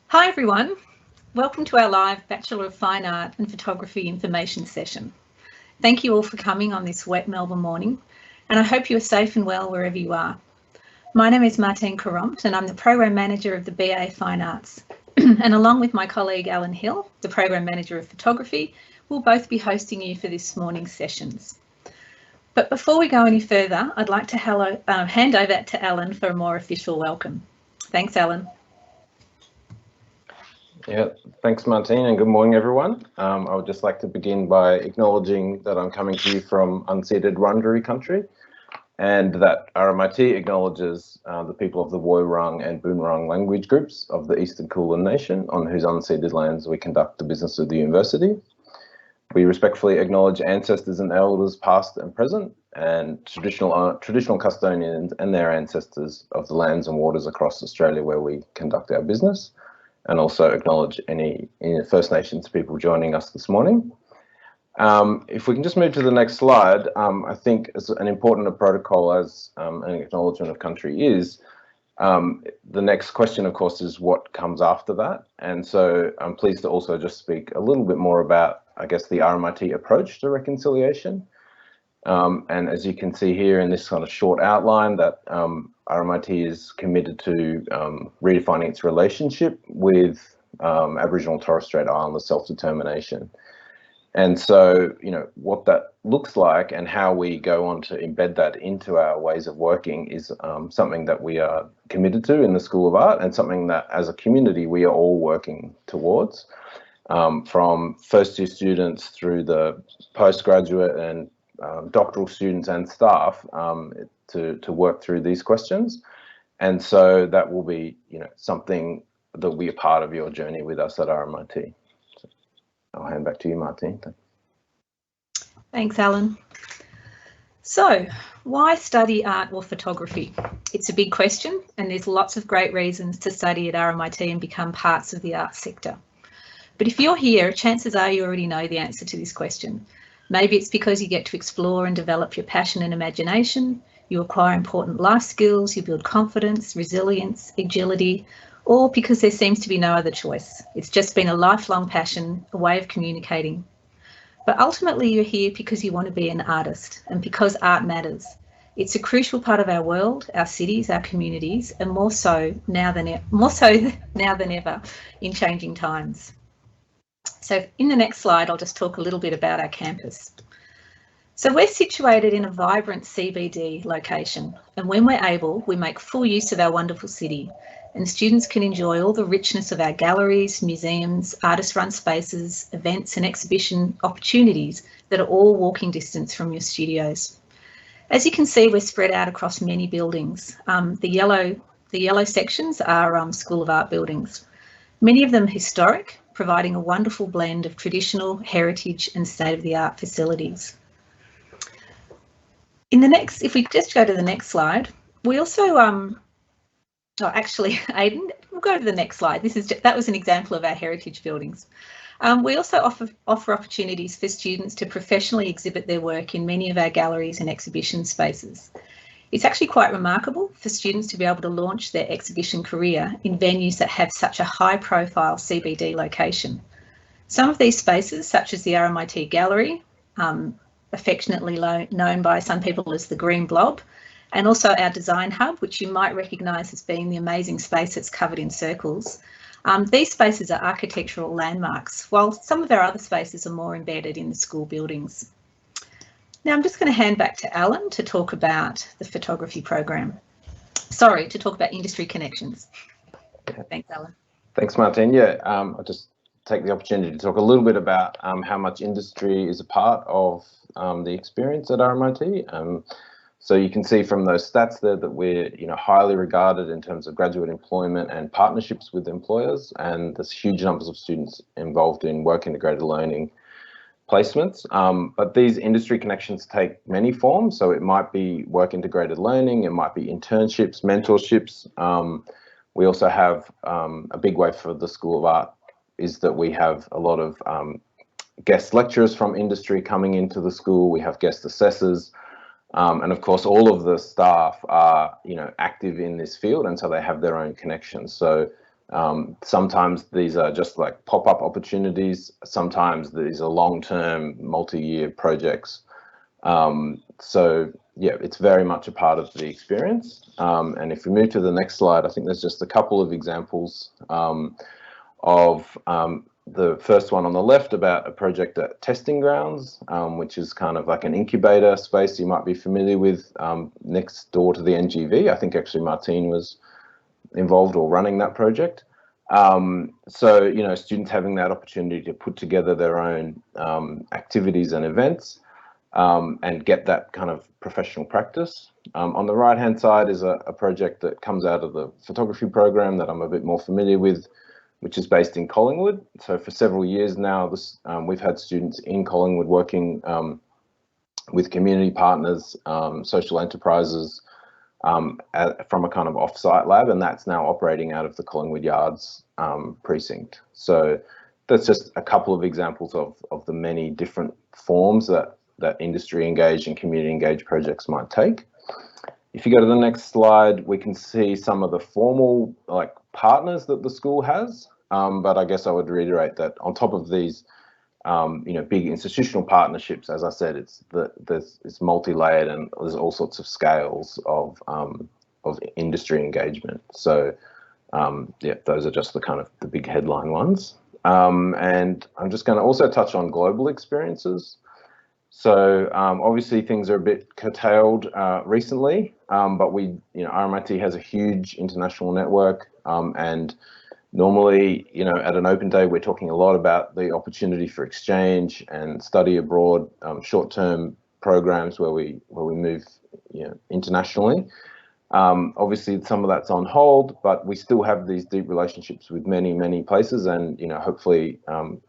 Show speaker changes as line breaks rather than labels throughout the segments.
Hi everyone, welcome to our live Bachelor of Fine Art and Photography information session. Thank you all for coming on this wet Melbourne morning, and I hope you are safe and well wherever you are. My name is Martine Corrompt and I'm the Program Manager of the BA Fine Arts. And along with my colleague Alan Hill, the Program Manager of Photography, we'll both be hosting you for this morning's sessions. But before we go any further, I'd like to hand over to Alan for a more official welcome. Thanks, Alan.
Yeah, thanks, Martine, and good morning, everyone. I would just like to begin by acknowledging that I'm coming to you from unceded Wurundjeri country, and that RMIT acknowledges the people of the Woiwurrung and Boonwurrung language groups of the Eastern Kulin Nation, on whose unceded lands we conduct the business of the university. We respectfully acknowledge ancestors and elders past and present, and traditional custodians and their ancestors of the lands and waters across Australia where we conduct our business, and also acknowledge any First Nations people joining us this morning. If we can just move to the next slide, I think as an important protocol as an acknowledgement of country is, the next question, of course, is what comes after that. And so I'm pleased to also just speak a little bit more about, I guess, the RMIT approach to reconciliation. And as you can see here in this kind of short outline, that RMIT is committed to redefining its relationship with Aboriginal and Torres Strait Islander self-determination. And so, you know, what that looks like and how we go on to embed that into our ways of working is something that we are committed to in the School of Art, and something that as a community we are all working towards, from first year students through the postgraduate and doctoral students and staff, to work through these questions. And so that will be, you know, something that will be a part of your journey with us at RMIT. So I'll hand back to you, Martine.
Thanks, Alan. So, why study art or photography? It's a big question, and there's lots of great reasons to study at RMIT and become parts of the arts sector. But if you're here, chances are you already know the answer to this question. Maybe it's because you get to explore and develop your passion and imagination, you acquire important life skills, you build confidence, resilience, agility, or because there seems to be no other choice. It's just been a lifelong passion, a way of communicating. But ultimately you're here because you want to be an artist, and because art matters. It's a crucial part of our world, our cities, our communities, and more so now than ever in changing times. So in the next slide, I'll just talk a little bit about our campus. So we're situated in a vibrant CBD location, and when we're able, we make full use of our wonderful city, and students can enjoy all the richness of our galleries, museums, artist-run spaces, events and exhibition opportunities that are all walking distance from your studios. As you can see, we're spread out across many buildings. The yellow sections are School of Art buildings, many of them historic, providing a wonderful blend of traditional, heritage and state-of-the-art facilities. If we just go to the next slide, we also, actually, Aidan, we'll go to the next slide. That was an example of our heritage buildings. We also offer opportunities for students to professionally exhibit their work in many of our galleries and exhibition spaces. It's actually quite remarkable for students to be able to launch their exhibition career in venues that have such a high-profile CBD location. Some of these spaces, such as the RMIT Gallery, affectionately known by some people as the Green Blob, and also our Design Hub, which you might recognise as being the amazing space that's covered in circles. These spaces are architectural landmarks, while some of our other spaces are more embedded in the school buildings. Now I'm just going to hand back to Alan to talk about the photography program. Sorry, to talk about industry connections. Thanks, Alan.
Thanks, Martine. Yeah, I'll just take the opportunity to talk a little bit about how much industry is a part of the experience at RMIT. So you can see from those stats there that we're, you know, highly regarded in terms of graduate employment and partnerships with employers, and there's huge numbers of students involved in work integrated learning placements. But these industry connections take many forms. So it might be work integrated learning, it might be internships, mentorships. We also have a big way for the School of Art is that we have a lot of guest lecturers from industry coming into the school. We have guest assessors. And of course, all of the staff are, you know, active in this field, and so they have their own connections. So Sometimes these are just like pop-up opportunities. Sometimes these are long-term, multi-year projects. So yeah, it's very much a part of the experience. And if we move to the next slide, I think there's just a couple of examples of the first one on the left about a project at Testing Grounds, which is kind of like an incubator space you might be familiar with, next door to the NGV. I think actually Martine was involved or running that project. So, you know, students having that opportunity to put together their own activities and events and get that kind of professional practice. On the right-hand side is a project that comes out of the photography program that I'm a bit more familiar with, which is based in Collingwood. So for several years now, we've had students in Collingwood working with community partners, social enterprises, from a kind of off-site lab, and that's now operating out of the Collingwood Yards precinct. So that's just a couple of examples of the many different forms that industry engaged and community engaged projects might take. If you go to the next slide, we can see some of the formal like partners that the school has, but I guess I would reiterate that on top of these you know, big institutional partnerships, as I said, it's multi-layered and there's all sorts of scales of industry engagement. So yeah, those are just the kind of the big headline ones. And I'm just going to also touch on global experiences. So obviously things are a bit curtailed recently, but you know, RMIT has a huge international network, and normally, you know, at an open day, we're talking a lot about the opportunity for exchange and study abroad, short-term programs where we move, you know, internationally. Obviously, some of that's on hold, but we still have these deep relationships with many places, and you know, hopefully,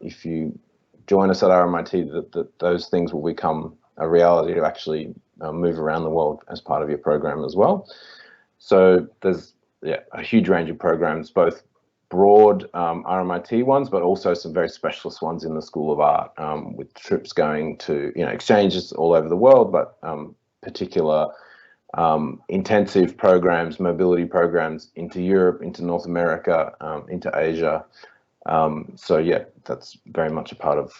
if you join us at RMIT, that those things will become a reality to actually move around the world as part of your program as well. So there's a huge range of programs, both broad RMIT ones, but also some very specialist ones in the School of Art, with trips going to, you know, exchanges all over the world, but particular intensive programs, mobility programs into Europe, into North America, into Asia. So yeah, that's very much a part of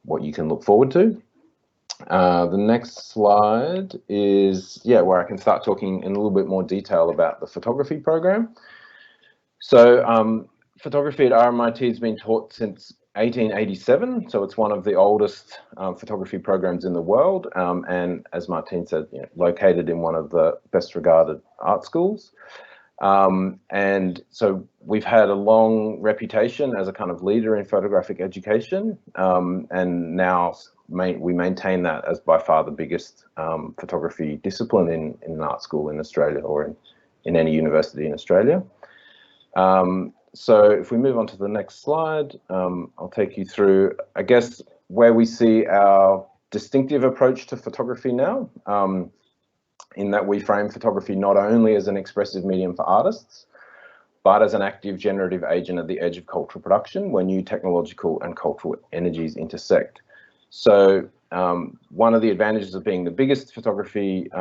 what you can look forward to. The next slide is where I can start talking in a little bit more detail about the photography program. So photography at RMIT has been taught since 1887, so it's one of the oldest photography programs in the world, and as Martine said, you know, located in one of the best regarded art schools. And so we've had a long reputation as a kind of leader in photographic education, and now we maintain that as by far the biggest photography discipline in an art school in Australia, or in any university in Australia. So if we move on to the next slide, I'll take you through, I guess, where we see our distinctive approach to photography now, in that we frame photography not only as an expressive medium for artists, but as an active generative agent at the edge of cultural production where new technological and cultural energies intersect. So one of the advantages of being the biggest photography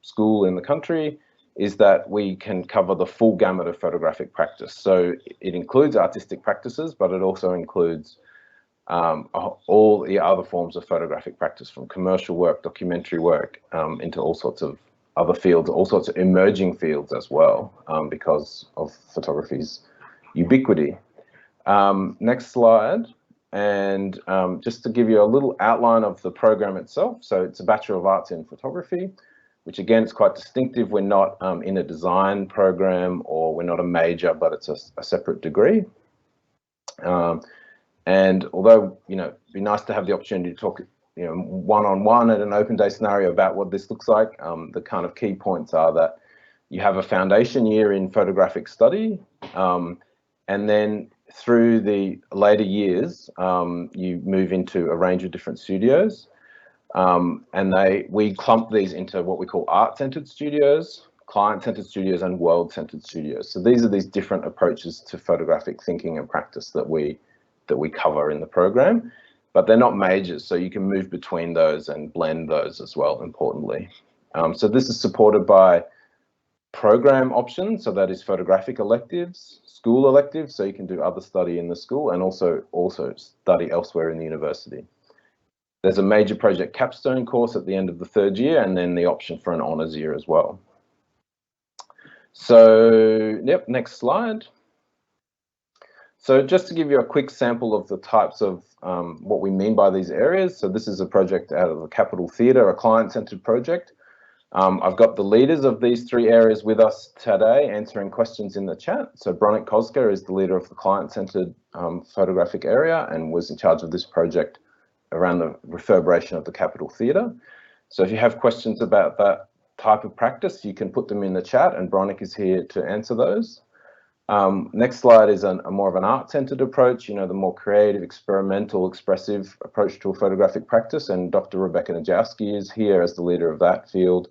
school in the country is that we can cover the full gamut of photographic practice. So it includes artistic practices, but it also includes all the other forms of photographic practice, from commercial work, documentary work, into all sorts of other fields, all sorts of emerging fields as well, because of photography's ubiquity. Next slide. And just to give you a little outline of the program itself. So it's a Bachelor of Arts in Photography, which again is quite distinctive. We're not in a design program, or we're not a major, but it's a separate degree. And although, you know, it'd be nice to have the opportunity to talk, you know, one-on-one at an open day scenario about what this looks like, the kind of key points are that you have a foundation year in photographic study, and then through the later years, you move into a range of different studios. And we clump these into what we call art-centered studios, client-centered studios, and world-centered studios. So these are these different approaches to photographic thinking and practice that we cover in the program, but they're not majors, so you can move between those and blend those as well, importantly. So this is supported by program options, so that is photographic electives, school electives, so you can do other study in the school, and also study elsewhere in the university. There's a major project capstone course at the end of the 3rd year, and then the option for an honours year as well. So, yep, next slide. So just to give you a quick sample of the types of what we mean by these areas. So this is a project out of the Capitol Theatre, a client-centred project. I've got the leaders of these 3 areas with us today answering questions in the chat. So Bronik Koska is the leader of the client-centred photographic area and was in charge of this project around the reverberation of the Capitol Theatre. So if you have questions about that type of practice, you can put them in the chat, and Bronik is here to answer those. Next slide is a more of an art-centered approach, you know, the more creative, experimental, expressive approach to a photographic practice, and Dr. Rebecca Najowski is here as the leader of that field,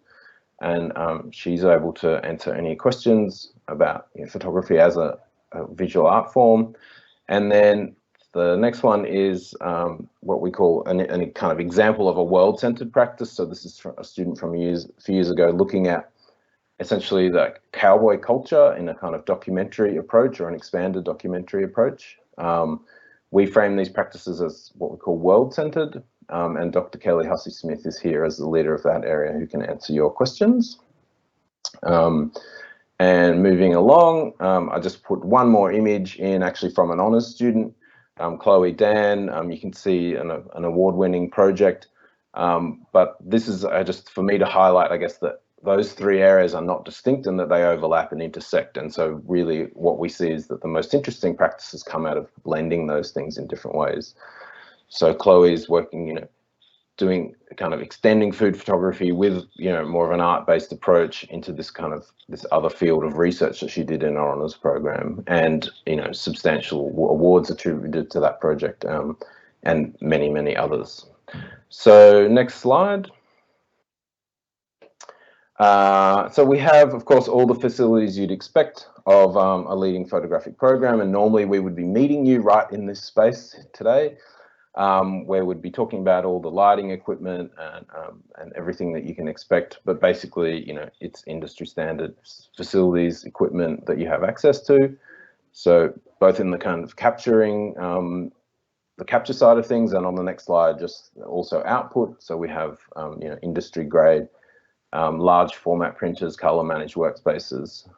and she's able to answer any questions about, you know, photography as a visual art form. And then the next one is what we call a kind of example of a world-centered practice. So this is from a student from a few years ago looking at essentially the cowboy culture in a kind of documentary approach or an expanded documentary approach. We frame these practices as what we call world-centered, and Dr. Kelly Hussey-Smith is here as the leader of that area who can answer your questions. And moving along, I just put one more image in actually from an honours student, Chloe Dan. You can see an award-winning project, but this is just for me to highlight, I guess, that those 3 areas are not distinct and that they overlap and intersect. And so really what we see is that the most interesting practices come out of blending those things in different ways. So Chloe is working, you know, doing kind of extending food photography with, you know, more of an art-based approach into this kind of this other field of research that she did in our honours program, and, you know, substantial awards attributed to that project, and many others. So next slide. So we have, of course, all the facilities you'd expect of a leading photographic program, and normally we would be meeting you right in this space today, where we'd be talking about all the lighting equipment and everything that you can expect. But basically, you know, it's industry standard facilities, equipment that you have access to. So both in the kind of capturing, the capture side of things, and on the next slide, just also output. So we have, you know, industry grade, large format printers, color managed workspaces.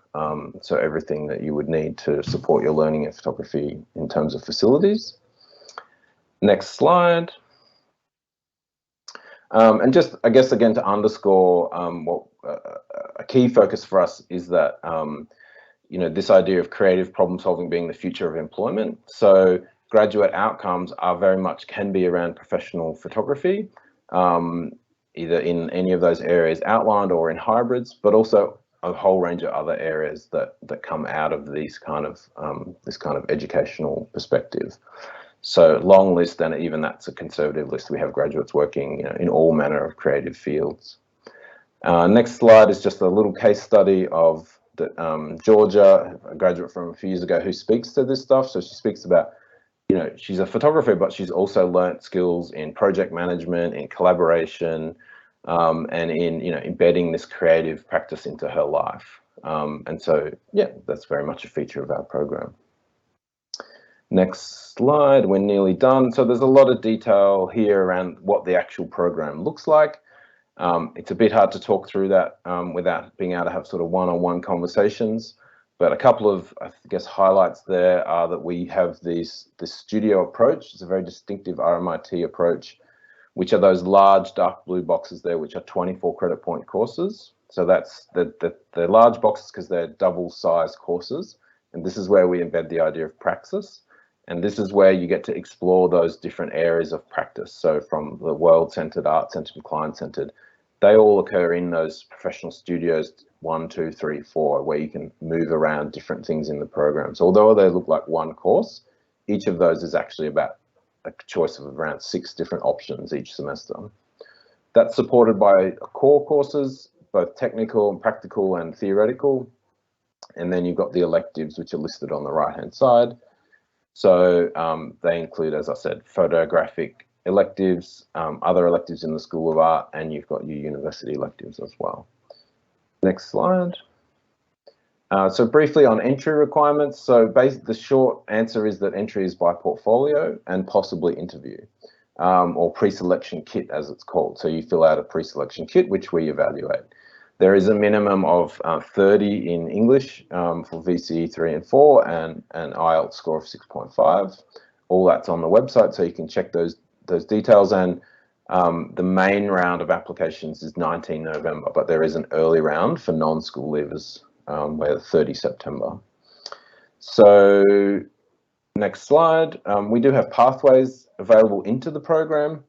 So everything that you would need to support your learning in photography in terms of facilities. Next slide. And just, I guess, again, to underscore what a key focus for us is that, you know, this idea of creative problem solving being the future of employment. So graduate outcomes are very much can be around professional photography, either in any of those areas outlined or in hybrids, but also a whole range of other areas that come out of these kind of this kind of educational perspective. So long list, and even that's a conservative list. We have graduates working, you know, in all manner of creative fields. Next slide is just a little case study of Georgia, a graduate from a few years ago, who speaks to this stuff. So she speaks about, you know, she's a photographer, but she's also learnt skills in project management, in collaboration, and in, you know, embedding this creative practice into her life. And so, yeah, that's very much a feature of our program. Next slide, we're nearly done. So there's a lot of detail here around what the actual program looks like. It's a bit hard to talk through that without being able to have sort of one-on-one conversations. But a couple of, I guess, highlights there are that we have this studio approach. It's a very distinctive RMIT approach, which are those large dark blue boxes there, which are 24 credit point courses. So that's they're large boxes because they're double-sized courses. And this is where we embed the idea of praxis. And this is where you get to explore those different areas of practice. So from the world-centered, art-centered, client-centered, they all occur in those professional studios 1, 2, 3, 4, where you can move around different things in the programs. Although they look like one course, each of those is actually about a choice of around 6 different options each semester. That's supported by core courses, both technical and practical and theoretical. And then you've got the electives, which are listed on the right-hand side. So they include, as I said, photographic electives, other electives in the School of Art, and you've got your university electives as well. Next slide. So briefly on entry requirements. So the short answer is that entry is by portfolio and possibly interview, or pre-selection kit as it's called. So you fill out a pre-selection kit, which we evaluate. There is a minimum of 30 in English for VCE 3 and 4 and an IELTS score of 6.5. All that's on the website, so you can check those details. And the main round of applications is 19 November, but there is an early round for non-school leavers where 30 September. So next slide. We do have pathways available into the program.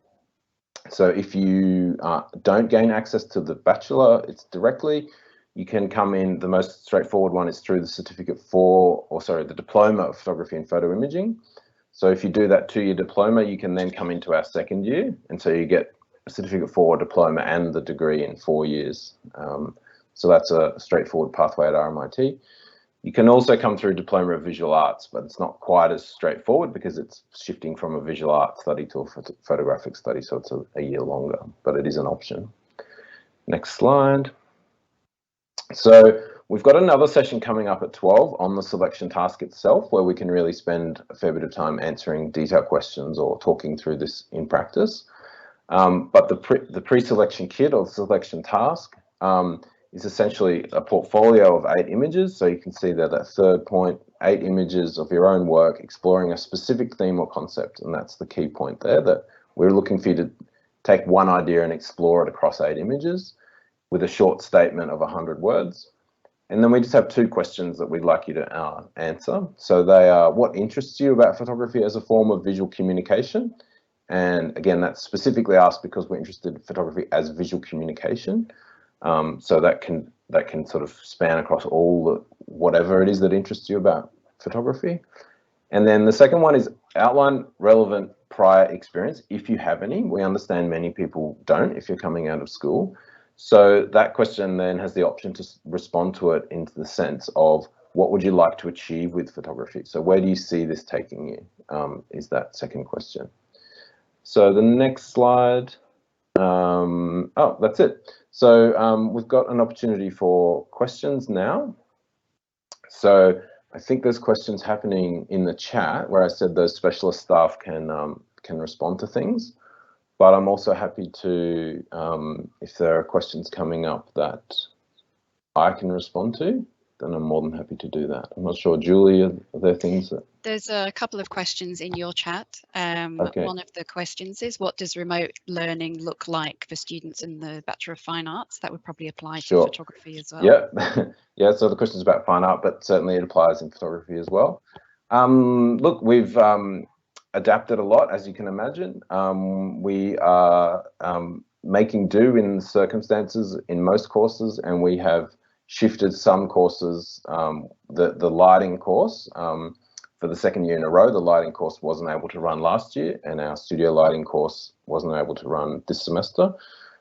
So if you don't gain access to the Bachelor, it's directly, you can come in. The most straightforward one is through the the Diploma of Photography and Photo Imaging. So if you do that 2-year diploma, you can then come into our second year. And so you get a certificate 4 diploma and the degree in 4 years. So that's a straightforward pathway at RMIT. You can also come through Diploma of Visual Arts, but it's not quite as straightforward because it's shifting from a visual arts study to a photographic study. So it's a year longer, but it is an option. Next slide. So we've got another session coming up at 12 on the selection task itself, where we can really spend a fair bit of time answering detailed questions or talking through this in practice. But the pre-selection kit or selection task is essentially a portfolio of 8 images. So you can see that at third point, 8 images of your own work exploring a specific theme or concept. And that's the key point there, that we're looking for you to take one idea and explore it across 8 images with a short statement of 100 words. And then we just have 2 questions that we'd like you to answer. So they are, what interests you about photography as a form of visual communication? And again, that's specifically asked because we're interested in photography as visual communication. So that can sort of span across all whatever it is that interests you about photography. And then the second one is outline relevant prior experience, if you have any. We understand many people don't if you're coming out of school. So that question then has the option to respond to it into the sense of, what would you like to achieve with photography? So where do you see this taking you, is that second question. So the next slide. Oh, that's it. So we've got an opportunity for questions now. So I think there's questions happening in the chat where I said those specialist staff can respond to things. But I'm also happy to, if there are questions coming up that I can respond to, then I'm more than happy to do that. I'm not sure, Julie, are there things that...
There's a couple of questions in your chat.
Okay.
One of the questions is, what does remote learning look like for students in the Bachelor of Fine Arts? That would probably apply to photography as well.
Yeah, yeah. So the question is about fine art, but certainly it applies in photography as well. Look, we've adapted a lot, as you can imagine. We are making do in circumstances in most courses, and we have shifted some courses. The lighting course, for the second year in a row, the lighting course wasn't able to run last year, and our studio lighting course wasn't able to run this semester.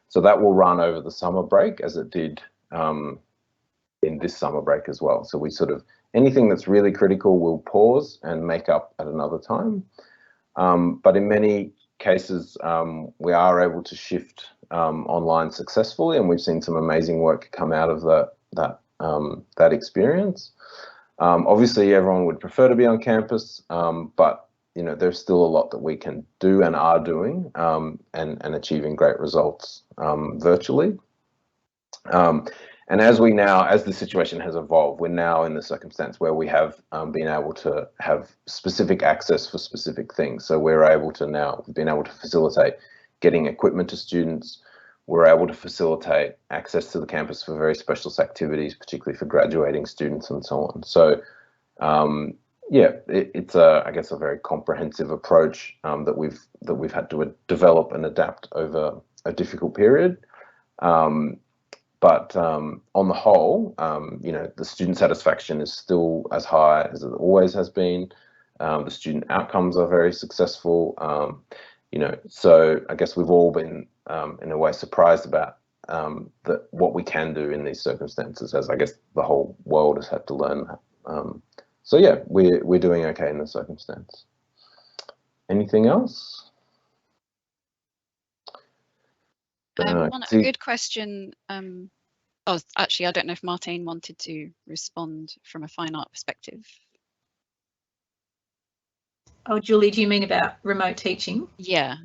So that will run over the summer break, as it did in this summer break as well. So we sort of, anything that's really critical we'll pause and make up at another time. But in many cases, we are able to shift online successfully, and we've seen some amazing work come out of that experience. Obviously, everyone would prefer to be on campus, but you know, there's still a lot that we can do and are doing, and achieving great results virtually. And as the situation has evolved, we're now in the circumstance where we have been able to have specific access for specific things. So we've been able to facilitate getting equipment to students. We're able to facilitate access to the campus for very specialist activities, particularly for graduating students and so on. So yeah, it's I guess a very comprehensive approach that we've had to develop and adapt over a difficult period. But on the whole, you know, the student satisfaction is still as high as it always has been. The student outcomes are very successful. You know, so I guess we've all been, in a way, surprised about what we can do in these circumstances, as I guess the whole world has had to learn that. So yeah, we're doing okay in the circumstance. Anything else?
A good question Oh, actually, I don't know if Martine wanted to respond from a fine art perspective.
Oh, Julie, do you mean about remote teaching?
Yeah.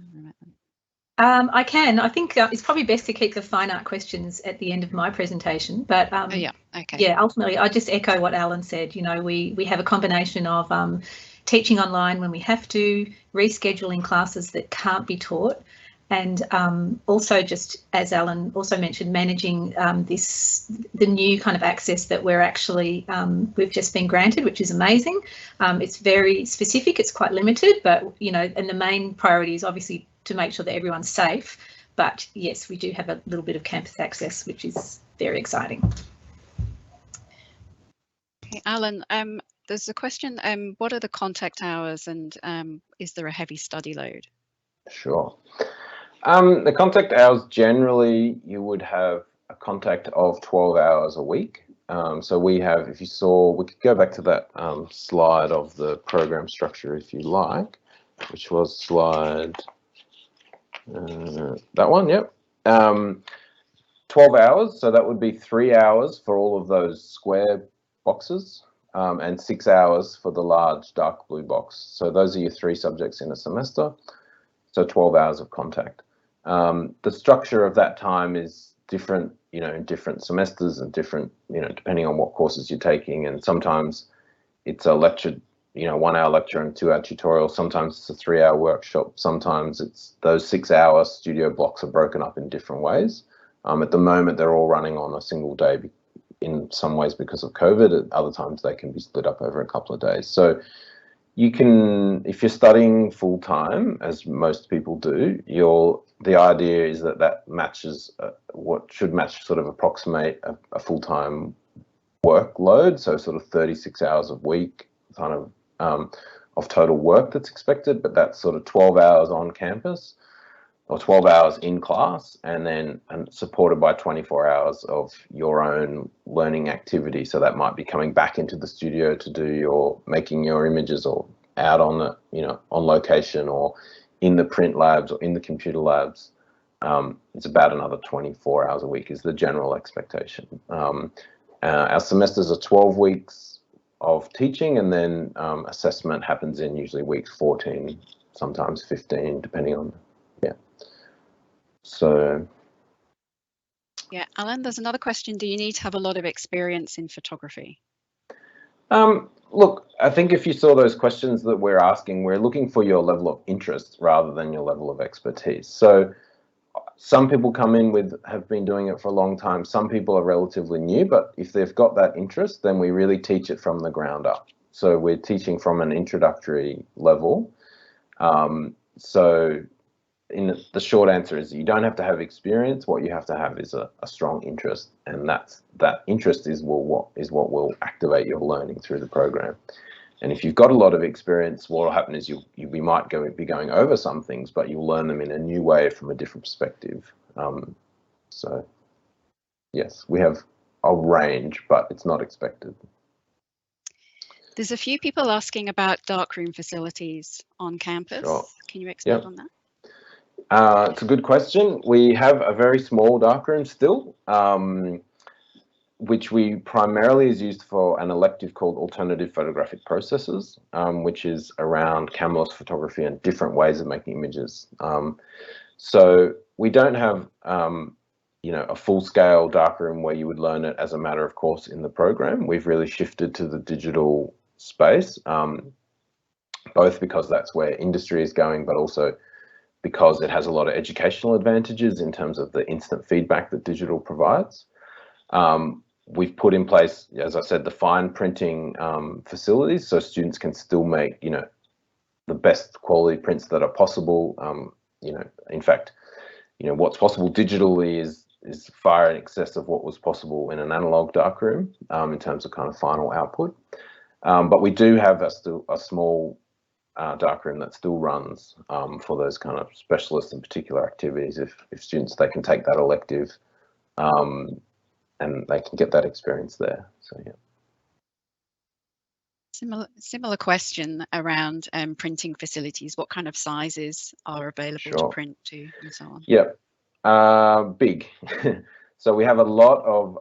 I can. I think it's probably best to keep the fine art questions at the end of my presentation. But
Yeah, okay.
Yeah, ultimately, I just echo what Alan said. You know, we have a combination of teaching online when we have to, rescheduling classes that can't be taught, and also, just as Alan also mentioned, managing the new kind of access that we've just been granted, which is amazing. It's very specific, it's quite limited, but you know, and the main priority is obviously to make sure that everyone's safe. But yes, we do have a little bit of campus access, which is very exciting.
Okay, Alan, there's a question, what are the contact hours, and is there a heavy study load?
Sure. The contact hours, generally you would have a contact of 12 hours a week. So we have, if you saw, we could go back to that slide of the program structure if you like, which was slide, that one, yep. 12 hours, so that would be 3 hours for all of those square boxes, and 6 hours for the large dark blue box. So those are your 3 subjects in a semester, so 12 hours of contact. The structure of that time is different, you know, in different semesters and different, you know, depending on what courses you're taking. And sometimes it's a lecture, you know, 1 hour lecture and 2 hour tutorial. Sometimes it's a 3 hour workshop. Sometimes it's those 6 hour studio blocks are broken up in different ways. At the moment, they're all running on a single day in some ways because of COVID. At other times, they can be split up over a couple of days. So you can, if you're studying full time, as most people do, the idea is that matches what should match, sort of approximate a full time workload. So sort of 36 hours a week, kind of total work that's expected, but that's sort of 12 hours on campus or 12 hours in class, and then supported by 24 hours of your own learning activity. So that might be coming back into the studio to do making your images, or out on the, you know, on location, or in the print labs or in the computer labs. It's about another 24 hours a week is the general expectation. Our semesters are 12 weeks of teaching, and then assessment happens in usually weeks 14, sometimes 15, depending on, yeah. So,
yeah, Alan, there's another question. Do you need to have a lot of experience in photography?
Look, I think if you saw those questions that we're asking, we're looking for your level of interest rather than your level of expertise. So some people come in have been doing it for a long time. Some people are relatively new, but if they've got that interest, then we really teach it from the ground up. So we're teaching from an introductory level. So the short answer is you don't have to have experience. What you have to have is a strong interest, and that interest is what will activate your learning through the program. And if you've got a lot of experience, what will happen is we might be going over some things, but you'll learn them in a new way from a different perspective. So yes, we have a range, but it's not expected.
There's a few people asking about darkroom facilities on campus.
Sure.
Can you expand on that?
It's a good question. We have a very small darkroom still, which we primarily is used for an elective called alternative photographic processes, which is around cameraless photography and different ways of making images. So we don't have, you know, a full-scale darkroom where you would learn it as a matter of course in the program. We've really shifted to the digital space, both because that's where industry is going, but also because it has a lot of educational advantages in terms of the instant feedback that digital provides. We've put in place, as I said, the fine printing facilities, so students can still make, you know, the best quality prints that are possible. You know, in fact, you know, what's possible digitally is far in excess of what was possible in an analog darkroom in terms of kind of final output. But we do have a small darkroom that still runs for those kind of specialist and particular activities. If students, they can take that elective and they can get that experience there. So yeah.
Similar question around printing facilities. What kind of sizes are available to print to, and so on?
Yeah, big. So we have a lot of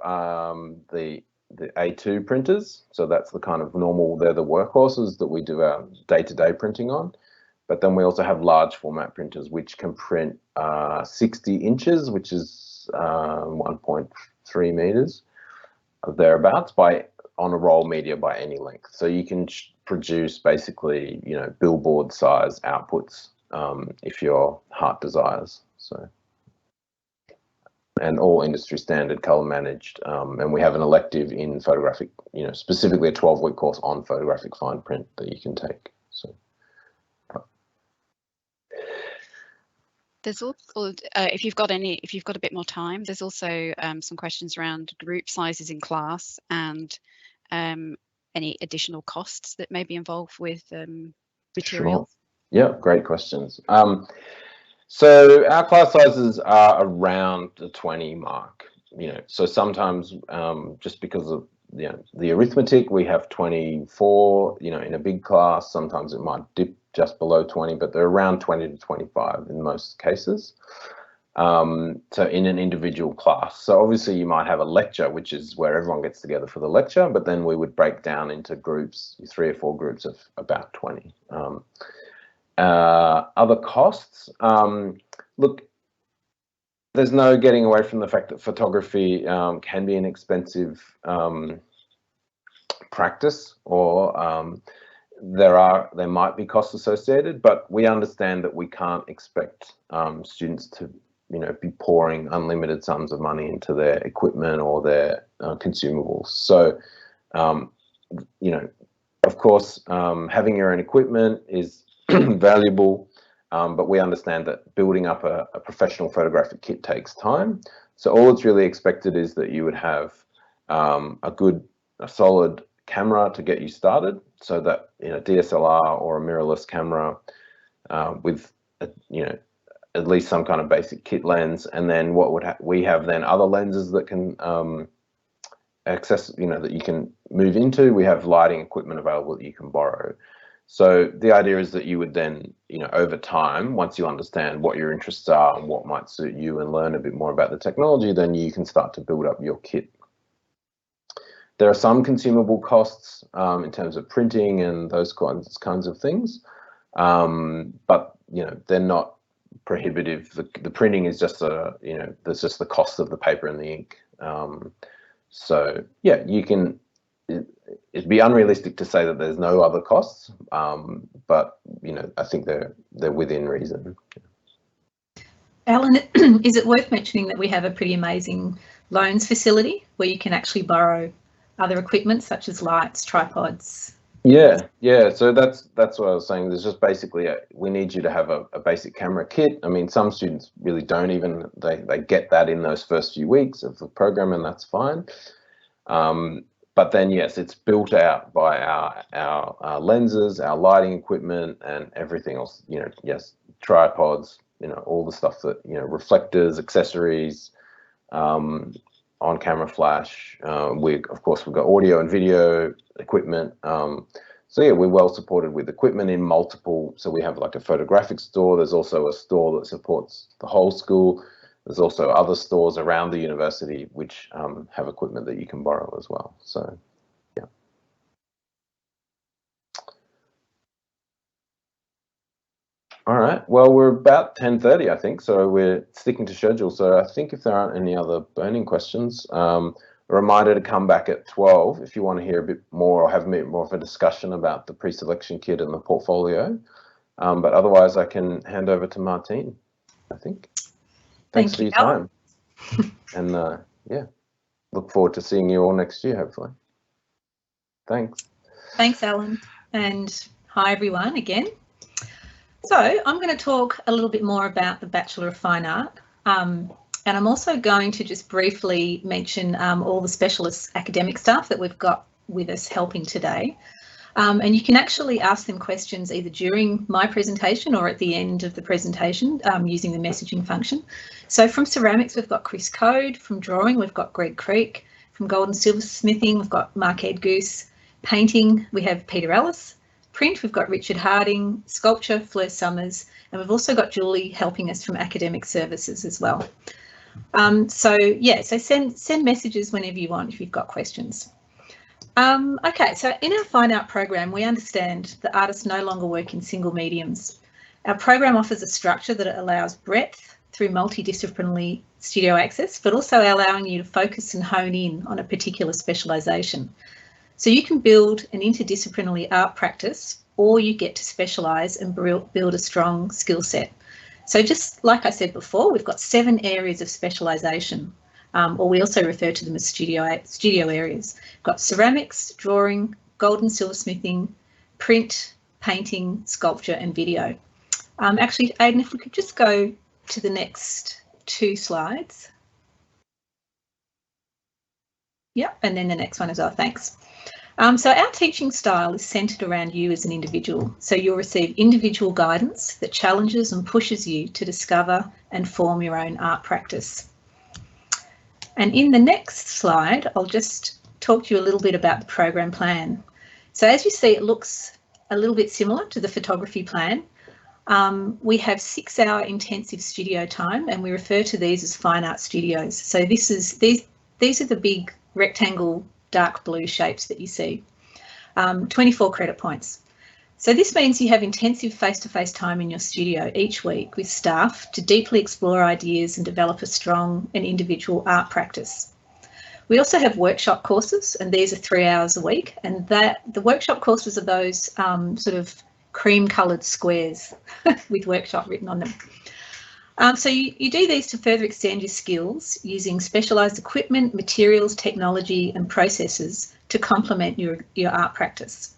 the A2 printers. So that's the kind of normal, they're the workhorses that we do our day-to-day printing on. But then we also have large format printers, which can print 60 inches, which is 1.3 meters thereabouts on a roll media by any length. So you can produce basically, billboard size outputs if your heart desires. So, and all industry standard, color managed, and we have an elective in photographic, specifically a 12-week course on photographic fine print that you can take. So.
There's also, if you've got a bit more time, there's also some questions around group sizes in class and any additional costs that may be involved with materials.
Sure. Yeah, great questions. So our class sizes are around the 20 mark, so sometimes just because of the arithmetic, we have 24, in a big class. Sometimes it might dip just below 20, but they're around 20 to 25 in most cases. So in an individual class. So obviously you might have a lecture, which is where everyone gets together for the lecture, but then we would break down into groups, 3 or 4 groups of about 20. Other costs, look, there's no getting away from the fact that photography can be an expensive practice, or there might be costs associated, but we understand that we can't expect students to be pouring unlimited sums of money into their equipment or their consumables. So of course having your own equipment is valuable, but we understand that building up a professional photographic kit takes time. So all that's really expected is that you would have a solid camera to get you started, so that DSLR or a mirrorless camera with at least some kind of basic kit lens, and then we have then other lenses that can access, that you can move into. We have lighting equipment available that you can borrow. So the idea is that you would then, over time, once you understand what your interests are and what might suit you and learn a bit more about the technology, then you can start to build up your kit. There are some consumable costs in terms of printing and those kinds of things, but they're not prohibitive. The printing is just there's just the cost of the paper and the ink. So yeah, it'd be unrealistic to say that there's no other costs, but I think they're within reason.
Alan, is it worth mentioning that we have a pretty amazing loans facility where you can actually borrow other equipment such as lights, tripods?
Yeah. So that's what I was saying. There's just basically we need you to have a basic camera kit. I mean, some students really don't even, they get that in those first few weeks of the program, and that's fine. But then yes, it's built out by our lenses, our lighting equipment, and everything else. Yes, tripods. All the stuff that reflectors, accessories, on-camera flash. We've got audio and video equipment. So yeah, we're well supported with equipment in multiple. So we have like a photographic store. There's also a store that supports the whole school. There's also other stores around the university which have equipment that you can borrow as well. So yeah. All right, well, we're about 10:30, I think, so we're sticking to schedule. So I think if there aren't any other burning questions, a reminder to come back at 12 if you want to hear a bit more or have a bit more of a discussion about the pre-selection kit and the portfolio. But otherwise, I can hand over to Martine, I think. Thanks for your time. And yeah, look forward to seeing you all next year, hopefully. Thanks.
Thanks, Alan. And hi, everyone, again. So I'm going to talk a little bit more about the Bachelor of Fine Art. And I'm also going to just briefly mention all the specialist academic staff that we've got with us helping today. And you can actually ask them questions either during my presentation or at the end of the presentation using the messaging function. So from ceramics, we've got Chris Code. From drawing, we've got Greg Creek. From gold and silversmithing, we've got Mark Edgoose. Painting, we have Peter Ellis. Print, we've got Richard Harding. Sculpture, Fleur Summers. And we've also got Julie helping us from academic services as well. So send messages whenever you want if you've got questions. Okay, so in our Fine Art program, we understand that artists no longer work in single mediums. Our program offers a structure that allows breadth through multidisciplinary studio access, but also allowing you to focus and hone in on a particular specialisation. So you can build an interdisciplinary art practice, or you get to specialise and build a strong skill set. So just like I said before, we've got 7 areas of specialisation, or we also refer to them as studio areas. We've got ceramics, drawing, gold and silversmithing, print, painting, sculpture and video. Actually, Aidan, if we could just go to the next 2 slides. Yep, and then the next one as well, thanks. So our teaching style is centred around you as an individual. So you'll receive individual guidance that challenges and pushes you to discover and form your own art practice. And in the next slide, I'll just talk to you a little bit about the program plan. So as you see, it looks a little bit similar to the photography plan. We have 6-hour intensive studio time, and we refer to these as fine art studios. So these are the big rectangle dark blue shapes that you see. 24 credit points. So this means you have intensive face-to-face time in your studio each week with staff to deeply explore ideas and develop a strong and individual art practice. We also have workshop courses, and these are 3 hours a week, and the workshop courses are those sort of cream-coloured squares with workshop written on them. So you do these to further extend your skills using specialised equipment, materials, technology and processes to complement your art practice.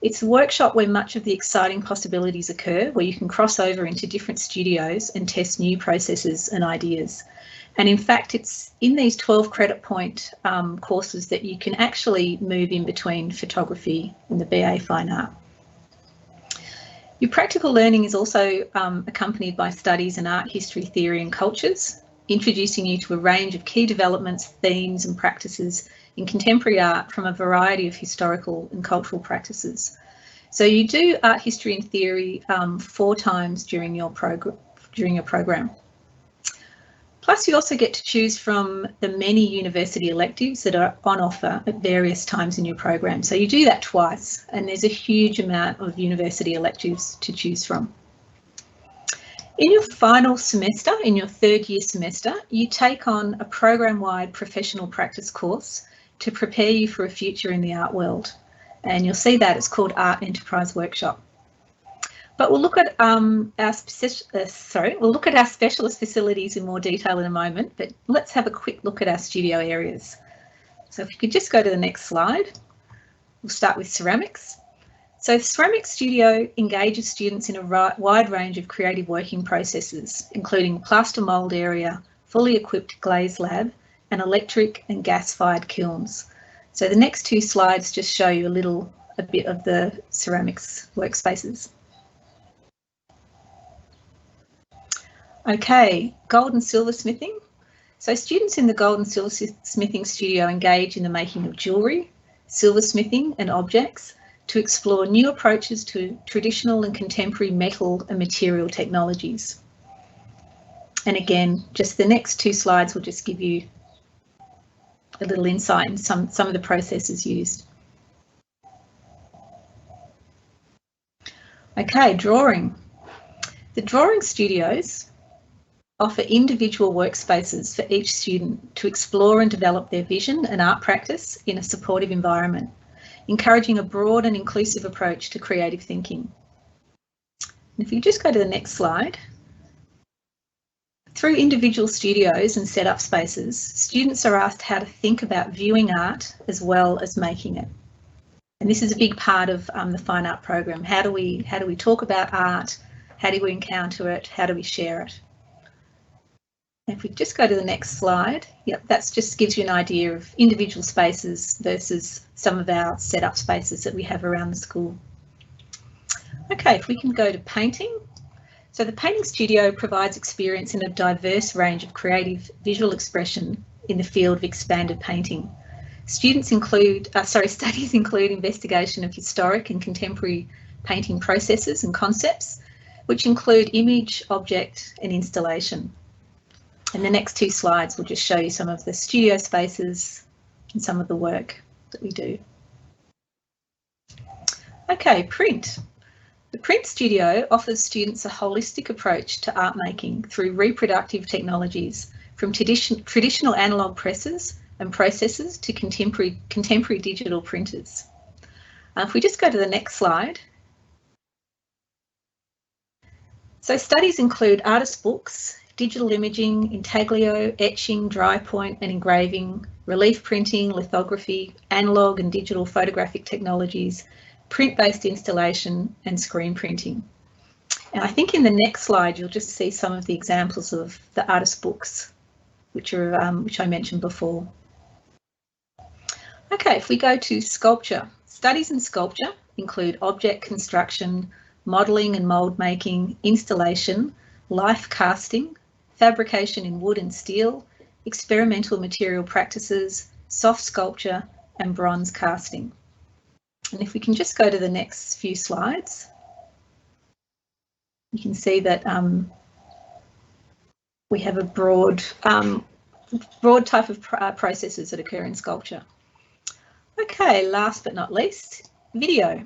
It's a workshop where much of the exciting possibilities occur, where you can cross over into different studios and test new processes and ideas. And in fact, it's in these 12 credit point courses that you can actually move in between photography and the BA Fine Art. Your practical learning is also accompanied by studies in art history, theory and cultures, introducing you to a range of key developments, themes and practices in contemporary art from a variety of historical and cultural practices. So you do art history and theory 4 times during your program. Plus you also get to choose from the many university electives that are on offer at various times in your program. So you do that twice, and there's a huge amount of university electives to choose from. In your final semester, in your 3rd year semester, you take on a program-wide professional practice course to prepare you for a future in the art world. And you'll see that it's called Art Enterprise Workshop. But we'll look at our specialist facilities in more detail in a moment, but let's have a quick look at our studio areas. So if you could just go to the next slide, we'll start with ceramics. So the ceramics studio engages students in a wide range of creative working processes, including plaster mould area, fully equipped glaze lab, and electric and gas-fired kilns. So the next 2 slides just show you a bit of the ceramics workspaces. Okay, gold and silversmithing. So students in the gold and silversmithing studio engage in the making of jewellery, silversmithing and objects to explore new approaches to traditional and contemporary metal and material technologies. And again, just the next 2 slides will just give you a little insight into some of the processes used. Okay, drawing. The drawing studios offer individual workspaces for each student to explore and develop their vision and art practice in a supportive environment, encouraging a broad and inclusive approach to creative thinking. And if you just go to the next slide, through individual studios and set-up spaces, students are asked how to think about viewing art as well as making it. And this is a big part of the Fine Art program. How do we talk about art? How do we encounter it? How do we share it? If we just go to the next slide, yep, that just gives you an idea of individual spaces versus some of our set-up spaces that we have around the school. Okay, if we can go to painting. So the painting studio provides experience in a diverse range of creative visual expression in the field of expanded painting. Studies include investigation of historic and contemporary painting processes and concepts, which include image, object and installation. And the next two slides will just show you some of the studio spaces and some of the work that we do. Okay, print. The print studio offers students a holistic approach to art making through reproductive technologies, from traditional analogue presses and processes to contemporary digital printers. If we just go to the next slide. So studies include artist books, digital imaging, intaglio, etching, dry point and engraving, relief printing, lithography, analogue and digital photographic technologies, print-based installation and screen printing. And I think in the next slide you'll just see some of the examples of the artist books which I mentioned before. Okay, if we go to sculpture. Studies in sculpture include object construction, modelling and mould making, installation, life casting, fabrication in wood and steel, experimental material practices, soft sculpture and bronze casting. And if we can just go to the next few slides, you can see that we have a broad type of processes that occur in sculpture. Okay, last but not least, video.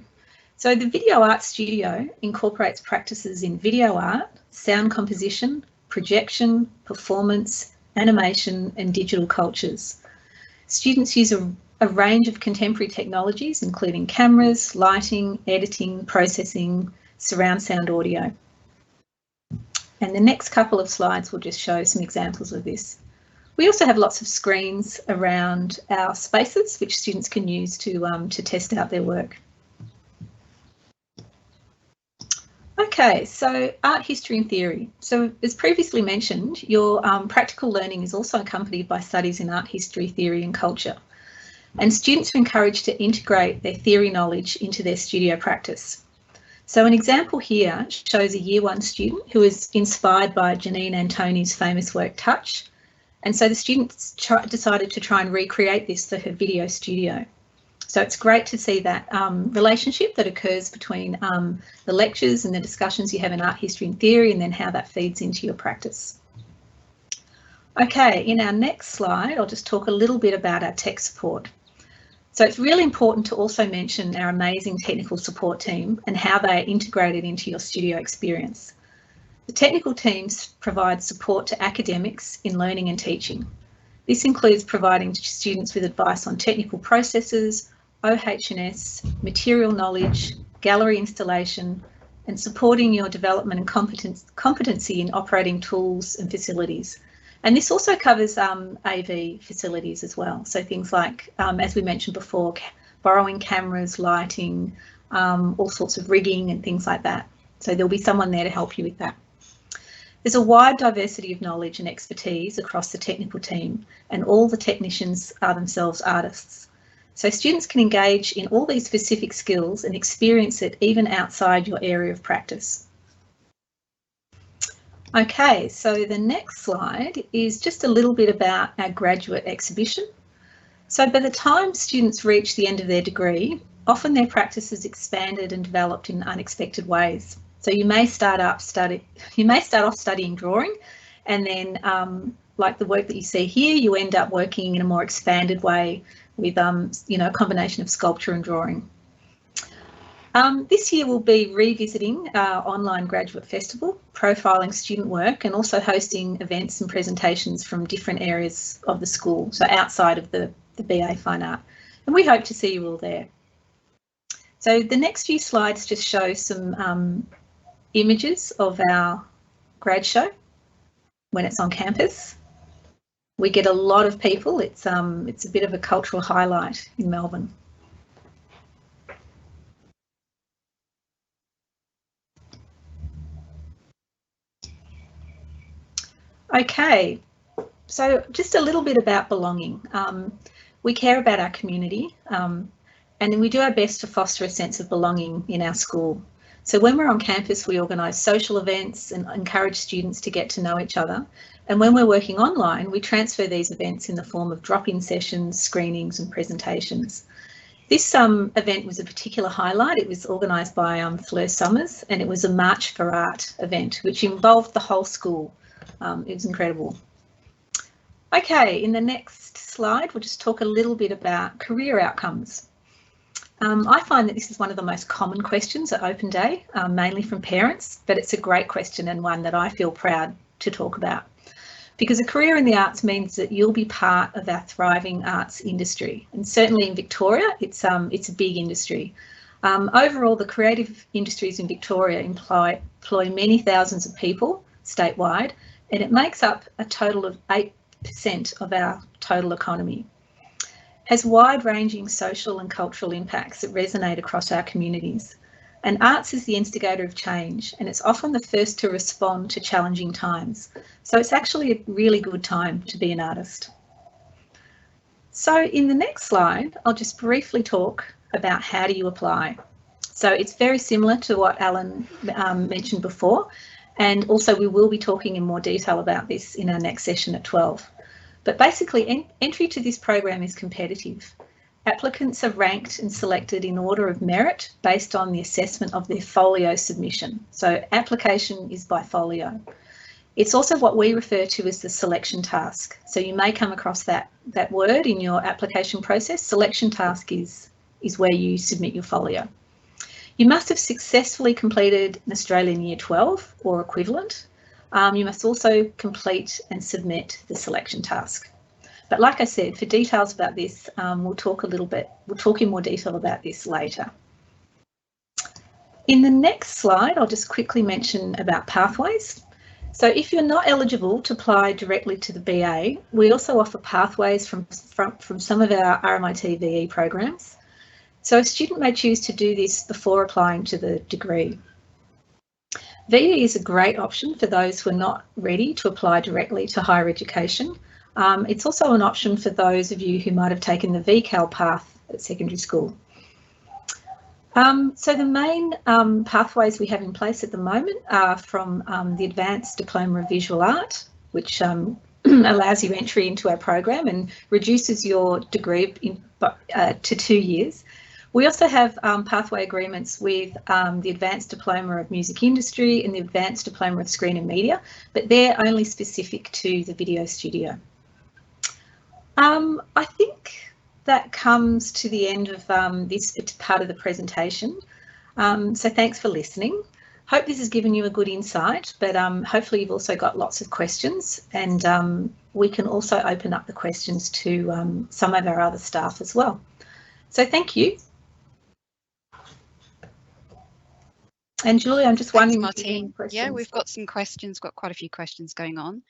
So the Video Art Studio incorporates practices in video art, sound composition, projection, performance, animation and digital cultures. Students use a range of contemporary technologies, including cameras, lighting, editing, processing, surround sound audio. And the next couple of slides will just show some examples of this. We also have lots of screens around our spaces, which students can use to test out their work. Okay, so art history and theory. So as previously mentioned, your practical learning is also accompanied by studies in art history, theory and culture. And students are encouraged to integrate their theory knowledge into their studio practice. So an example here shows a Year 1 student who is inspired by Janine Antoni's famous work Touch. And so the students decided to try and recreate this for her video studio. So it's great to see that relationship that occurs between the lectures and the discussions you have in art history and theory, and then how that feeds into your practice. Okay, in our next slide, I'll just talk a little bit about our tech support. So it's really important to also mention our amazing technical support team and how they are integrated into your studio experience. The technical teams provide support to academics in learning and teaching. This includes providing students with advice on technical processes, OH&S, material knowledge, gallery installation, and supporting your development and competency in operating tools and facilities. And this also covers AV facilities as well. So things like, as we mentioned before, borrowing cameras, lighting, all sorts of rigging and things like that. So there'll be someone there to help you with that. There's a wide diversity of knowledge and expertise across the technical team, and all the technicians are themselves artists. So students can engage in all these specific skills and experience it even outside your area of practice. Okay, so the next slide is just a little bit about our graduate exhibition. So by the time students reach the end of their degree, often their practice is expanded and developed in unexpected ways. So you may start off studying drawing, and then like the work that you see here, you end up working in a more expanded way with a combination of sculpture and drawing. This year we'll be revisiting our online graduate festival, profiling student work and also hosting events and presentations from different areas of the school, so outside of the BA Fine Art. And we hope to see you all there. So the next few slides just show some images of our grad show when it's on campus. We get a lot of people. It's a bit of a cultural highlight in Melbourne. Okay, so just a little bit about belonging. We care about our community and we do our best to foster a sense of belonging in our school. So when we're on campus, we organise social events and encourage students to get to know each other. And when we're working online, we transfer these events in the form of drop-in sessions, screenings and presentations. This event was a particular highlight. It was organised by Fleur Summers, and it was a March for Art event, which involved the whole school. It was incredible. Okay, in the next slide, we'll just talk a little bit about career outcomes. I find that this is one of the most common questions at Open Day, mainly from parents, but it's a great question and one that I feel proud to talk about. Because a career in the arts means that you'll be part of our thriving arts industry. And certainly in Victoria, it's a big industry. Overall, the creative industries in Victoria employ many thousands of people statewide, and it makes up a total of 8% of our total economy. Has wide-ranging social and cultural impacts that resonate across our communities. And arts is the instigator of change, and it's often the first to respond to challenging times. So it's actually a really good time to be an artist. So in the next slide, I'll just briefly talk about how do you apply. So it's very similar to what Alan mentioned before, and also we will be talking in more detail about this in our next session at 12. But basically, entry to this program is competitive. Applicants are ranked and selected in order of merit based on the assessment of their folio submission. So application is by folio. It's also what we refer to as the selection task. So you may come across that word in your application process. Selection task is where you submit your folio. You must have successfully completed an Australian Year 12 or equivalent. You must also complete and submit the selection task. But like I said, for details about this, we'll talk in more detail about this later. In the next slide, I'll just quickly mention about pathways. So if you're not eligible to apply directly to the BA, we also offer pathways from some of our RMIT VE programs. So a student may choose to do this before applying to the degree. VE is a great option for those who are not ready to apply directly to higher education. It's also an option for those of you who might have taken the VCAL path at secondary school. So the main pathways we have in place at the moment are from the Advanced Diploma of Visual Art, which allows you entry into our program and reduces your degree to 2 years. We also have pathway agreements with the Advanced Diploma of Music Industry and the Advanced Diploma of Screen and Media, but they're only specific to the video studio. I think that comes to the end of this part of the presentation. So thanks for listening. Hope this has given you a good insight, but hopefully you've also got lots of questions, and we can also open up the questions to some of our other staff as well. So thank you. And Julie, I'm just wondering,
Martine. Yeah, we've got some questions, got quite a few questions going on.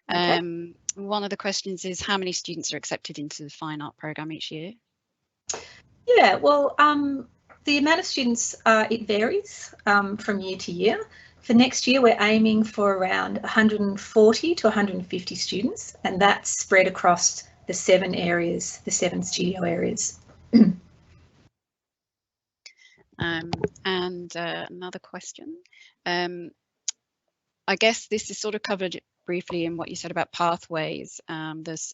Okay.
One of the questions is how many students are accepted into the fine art program each year?
Yeah, well, the amount of students, it varies from year to year. For next year, we're aiming for around 140 to 150 students, and that's spread across the 7 areas, the 7 studio areas.
And another question. I guess this is sort of covered briefly in what you said about pathways. There's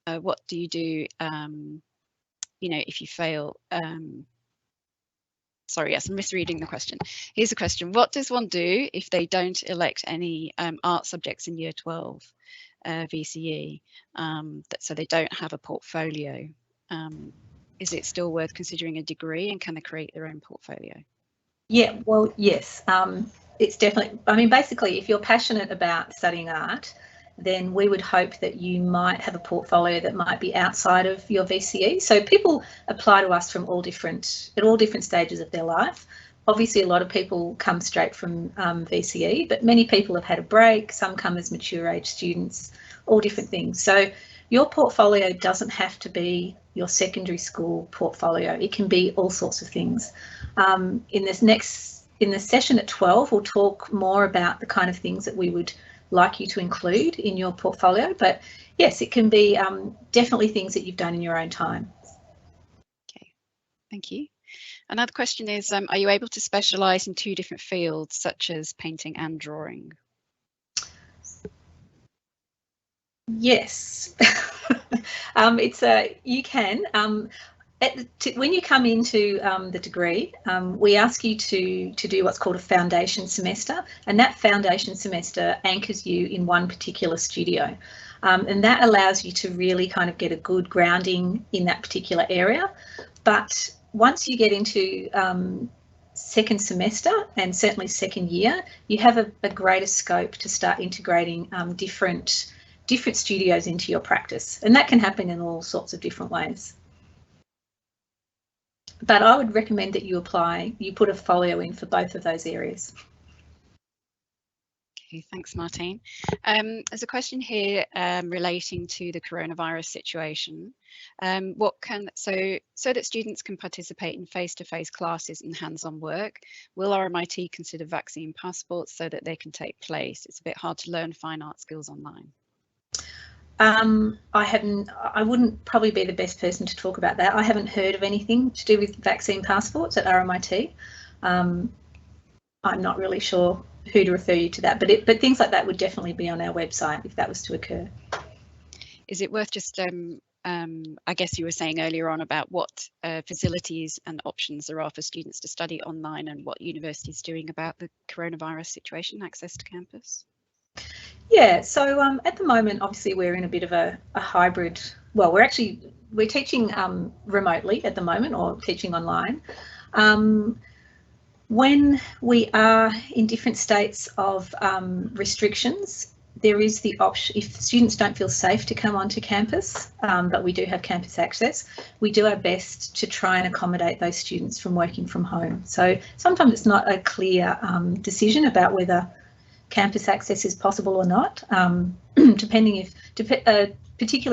what do you do, you know, if you fail? Sorry, yes, I'm misreading the question. Here's the question. What does one do if they don't elect any art subjects in Year 12 VCE, so they don't have a portfolio? Is it still worth considering a degree, and can they create their own portfolio?
Yeah, well, yes, it's definitely, I mean, basically, if you're passionate about studying art, then we would hope that you might have a portfolio that might be outside of your VCE. So people apply to us from at all different stages of their life. Obviously, a lot of people come straight from VCE, but many people have had a break. Some come as mature age students, all different things. So your portfolio doesn't have to be your secondary school portfolio. It can be all sorts of things. In the session at 12, we'll talk more about the kind of things that we would like you to include in your portfolio. But yes, it can be definitely things that you've done in your own time.
Okay, thank you. Another question is, are you able to specialise in 2 different fields, such as painting and drawing?
Yes, you can. When you come into the degree, we ask you to do what's called a foundation semester, and that foundation semester anchors you in one particular studio. and that allows you to really kind of get a good grounding in that particular area. But once you get into second semester and certainly second year, you have a greater scope to start integrating different studios into your practice, and that can happen in all sorts of different ways. But I would recommend that you put a folio in for both of those areas.
Okay, thanks, Martine. There's a question here relating to the coronavirus situation. So that students can participate in face-to-face classes and hands-on work, will RMIT consider vaccine passports so that they can take place? It's a bit hard to learn fine art skills online.
I wouldn't probably be the best person to talk about that. I haven't heard of anything to do with vaccine passports at RMIT. I'm not really sure who to refer you to that, but things like that would definitely be on our website if that was to occur.
Is it worth just, I guess you were saying earlier on about what facilities and options there are for students to study online and what university is doing about the coronavirus situation, access to campus?
Yeah, so at the moment, obviously, we're in a bit of a hybrid. Well, we're teaching remotely at the moment, or teaching online. When we are in different states of restrictions, there is the option, if students don't feel safe to come onto campus, but we do have campus access, we do our best to try and accommodate those students from working from home. So sometimes it's not a clear decision about whether campus access is possible or not, particularly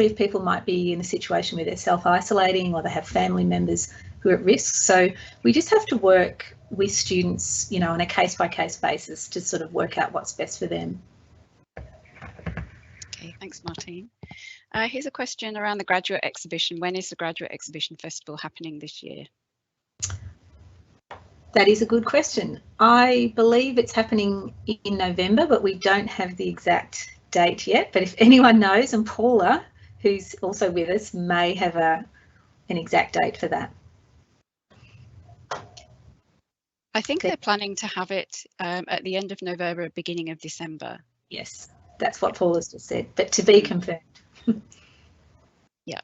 if people might be in a situation where they're self-isolating or they have family members who are at risk. So we just have to work with students, on a case-by-case basis to sort of work out what's best for them.
Okay, thanks, Martine. Here's a question around the graduate exhibition. When is the graduate exhibition festival happening this year?
That is a good question. I believe it's happening in November, but we don't have the exact date yet. But if anyone knows, and Paula, who's also with us, may have an exact date for that.
I think they're planning to have it at the end of November, beginning of December.
Yes, that's what Paula's just said, but to be confirmed.
Yeah,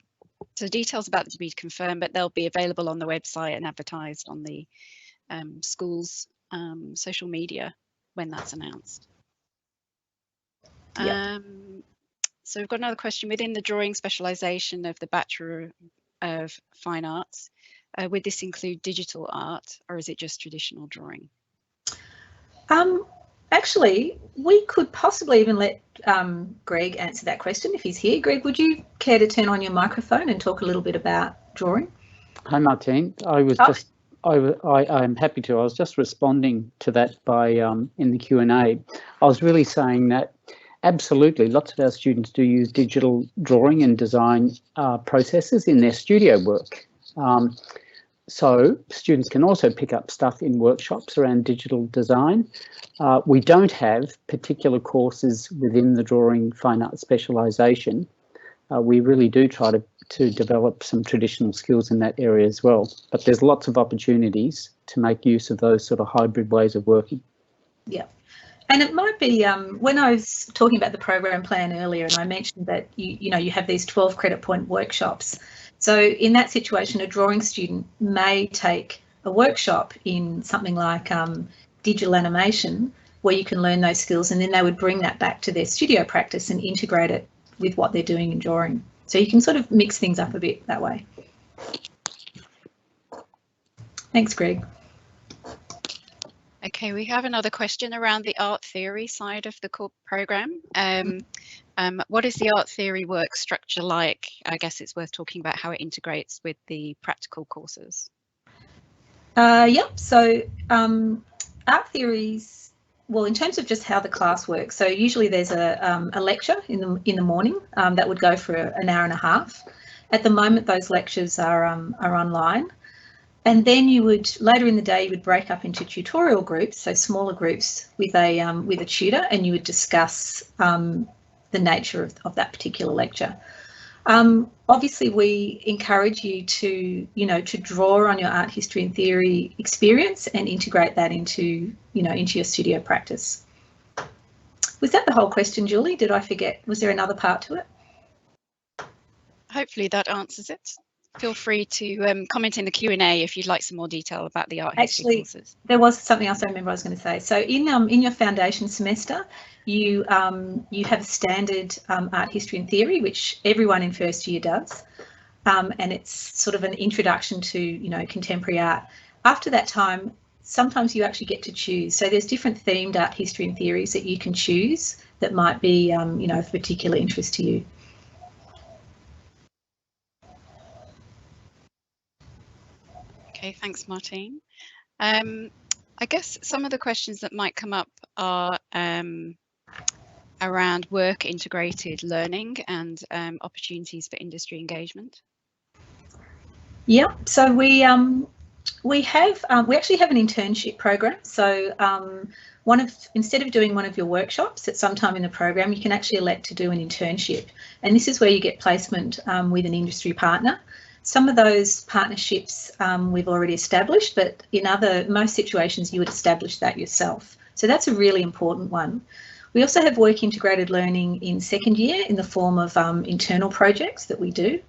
so details about it to be confirmed, but they'll be available on the website and advertised on the school's social media when that's announced.
Yep.
So we've got another question. Within the drawing specialisation of the Bachelor of Fine Arts, would this include digital art, or is it just traditional drawing?
Actually, we could possibly even let Greg answer that question if he's here. Greg, would you care to turn on your microphone and talk a little bit about drawing?
Hi, Martine. I'm happy to. I was just responding to that by in the Q&A. I was really saying that absolutely lots of our students do use digital drawing and design processes in their studio work. So students can also pick up stuff in workshops around digital design. We don't have particular courses within the drawing fine art specialisation. We really do try to develop some traditional skills in that area as well. But there's lots of opportunities to make use of those sort of hybrid ways of working.
Yeah. And it might be, when I was talking about the program plan earlier, and I mentioned that you have these 12 credit point workshops. So in that situation, a drawing student may take a workshop in something like digital animation, where you can learn those skills, and then they would bring that back to their studio practice and integrate it with what they're doing in drawing. So you can sort of mix things up a bit that way. Thanks, Greg.
Okay, we have another question around the art theory side of the program. What is the art theory work structure like? I guess it's worth talking about how it integrates with the practical courses.
Yep, so art theories, well, in terms of just how the class works, so usually there's a lecture in the morning that would go for an hour and a half. At the moment, those lectures are online. And then you would, later in the day, you would break up into tutorial groups, so smaller groups with a tutor, and you would discuss the nature of that particular lecture. Obviously, we encourage you to draw on your art history and theory experience and integrate that into your studio practice. Was that the whole question, Julie? Did I forget? Was there another part to it?
hopefully that answers it. Feel free to comment in the Q&A if you'd like some more detail about the art history courses.
There was something else I remember I was going to say. So in your foundation semester, you have a standard art history and theory, which everyone in first year does, and it's sort of an introduction to, you know, contemporary art. After that time, sometimes you actually get to choose. So there's different themed art history and theories that you can choose that might be, you know, of particular interest to you.
Okay, thanks, Martine. I guess some of the questions that might come up are around work integrated learning and opportunities for industry engagement.
Yeah, so we actually have an internship program. So instead of doing one of your workshops at some time in the program, you can actually elect to do an internship, and this is where you get placement with an industry partner. Some of those partnerships we've already established, but in most situations you would establish that yourself. So that's a really important one. We also have work integrated learning in second year in the form of internal projects that we do.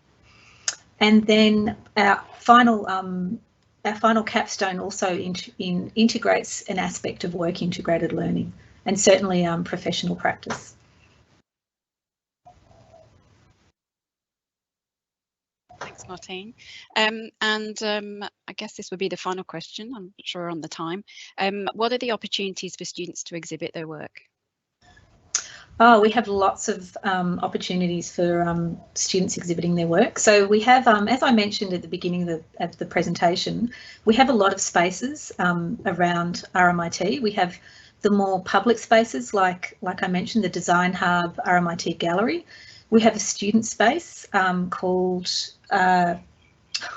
And then our final capstone also integrates an aspect of work integrated learning, and certainly professional practice.
Thanks, Martine. I guess this would be the final question. I'm not sure we're on the time. What are the opportunities for students to exhibit their work?
Oh, we have lots of opportunities for students exhibiting their work. So we have, as I mentioned at the beginning of the presentation, we have a lot of spaces around RMIT. We have the more public spaces, like I mentioned, the Design Hub, RMIT Gallery. We have a student space called, I've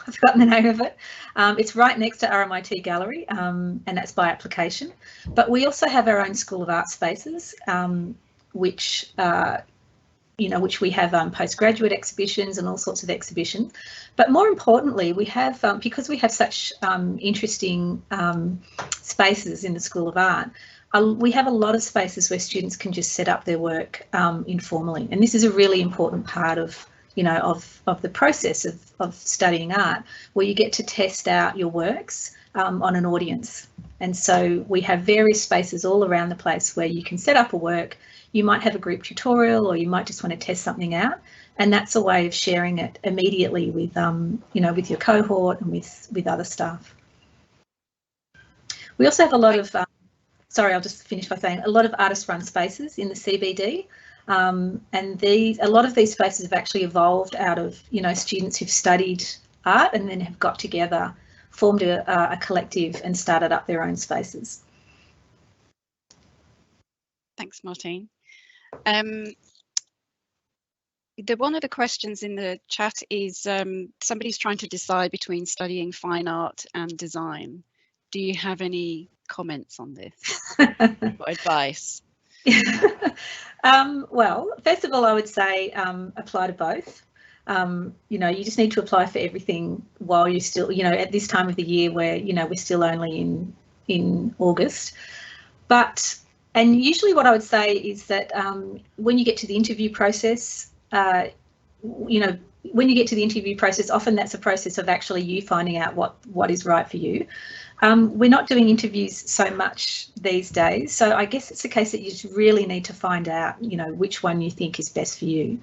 forgotten the name of it. It's right next to RMIT Gallery, and that's by application. But we also have our own School of Art spaces, which we have postgraduate exhibitions and all sorts of exhibitions. But more importantly, we have, because we have such interesting spaces in the School of Art, we have a lot of spaces where students can just set up their work informally, and this is a really important part of, you know, of the process of studying art, where you get to test out your works on an audience. And so we have various spaces all around the place where you can set up a work. You might have a group tutorial, or you might just want to test something out, and that's a way of sharing it immediately with you know, with your cohort and with other staff. We also have a lot of sorry, I'll just finish by saying a lot of artist-run spaces in the CBD, and a lot of these spaces have actually evolved out of, you know, students who've studied art and then have got together, formed a collective and started up their own spaces.
Thanks, Martine. One of the questions in the chat is somebody's trying to decide between studying fine art and design. Do you have any comments on this or advice?
Well, first of all, I would say apply to both. You know, you just need to apply for everything while you're still, you know, at this time of the year where, you know, we're still only in August. And usually what I would say is that when you get to the interview process, you know, when you get to the interview process, often that's a process of actually you finding out what is right for you. We're not doing interviews so much these days, so I guess it's a case that you just really need to find out, you know, which one you think is best for you.